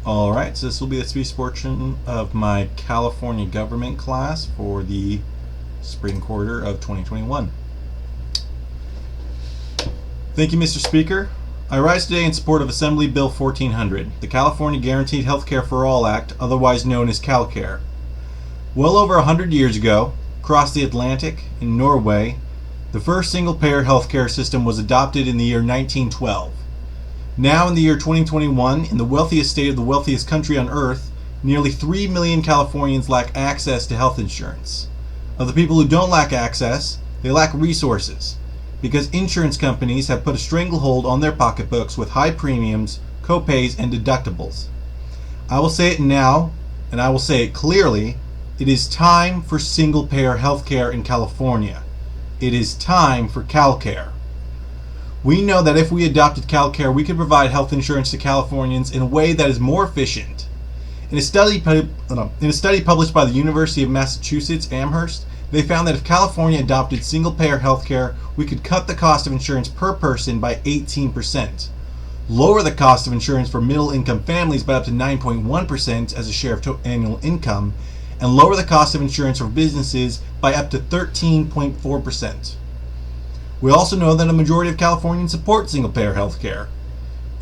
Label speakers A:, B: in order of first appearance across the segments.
A: Alright, so this will be the speech portion of my California government class for the spring quarter of 2021. Thank you, Mr. Speaker. I rise today in support of Assembly Bill 1400, the California Guaranteed Healthcare for All Act, otherwise known as CalCare. Well over 100 years ago, across the Atlantic, in Norway, the first single-payer healthcare system was adopted in the year 1912. Now, in the year 2021, in the wealthiest state of the wealthiest country on earth, nearly 3 million Californians lack access to health insurance. Of the people who don't lack access, they lack resources, because insurance companies have put a stranglehold on their pocketbooks with high premiums, co-pays, and deductibles. I will say it now, and I will say it clearly, it is time for single-payer healthcare in California. It is time for CalCare. We know that if we adopted CalCare, we could provide health insurance to Californians in a way that is more efficient. In a study published by the University of Massachusetts, Amherst, they found that if California adopted single-payer healthcare, we could cut the cost of insurance per person by 18%, lower the cost of insurance for middle-income families by up to 9.1% as a share of annual income, and lower the cost of insurance for businesses by up to 13.4%. We also know that a majority of Californians support single-payer health care.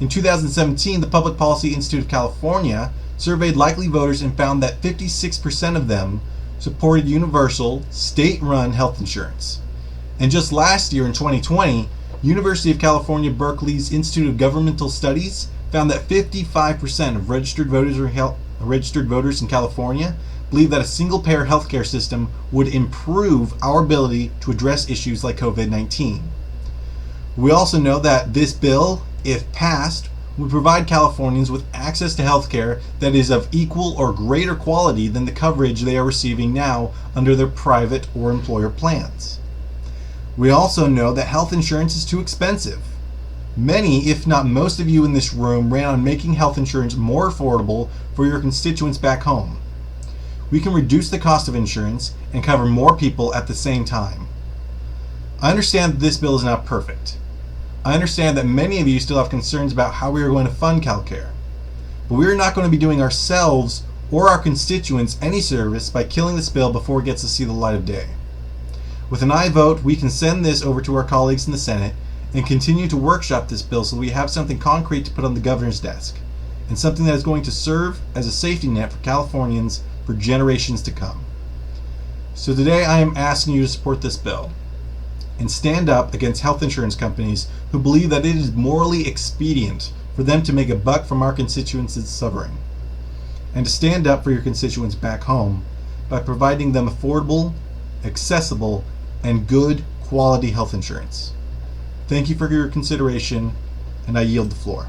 A: In 2017, the Public Policy Institute of California surveyed likely voters and found that 56% of them supported universal, state-run health insurance. And just last year, in 2020, University of California, Berkeley's Institute of Governmental Studies found that 55% of registered voters in California believe that a single-payer healthcare system would improve our ability to address issues like COVID-19. We also know that this bill, if passed, would provide Californians with access to healthcare that is of equal or greater quality than the coverage they are receiving now under their private or employer plans. We also know that health insurance is too expensive. Many, if not most of you in this room, ran on making health insurance more affordable for your constituents back home. We can reduce the cost of insurance and cover more people at the same time. I understand that this bill is not perfect. I understand that many of you still have concerns about how we are going to fund CalCare. But we are not going to be doing ourselves or our constituents any service by killing this bill before it gets to see the light of day. With an aye vote, we can send this over to our colleagues in the Senate and continue to workshop this bill so we have something concrete to put on the governor's desk, and something that is going to serve as a safety net for Californians for generations to come. So today I am asking you to support this bill and stand up against health insurance companies who believe that it is morally expedient for them to make a buck from our constituents' suffering, and to stand up for your constituents back home by providing them affordable, accessible, and good quality health insurance. Thank you for your consideration, and I yield the floor.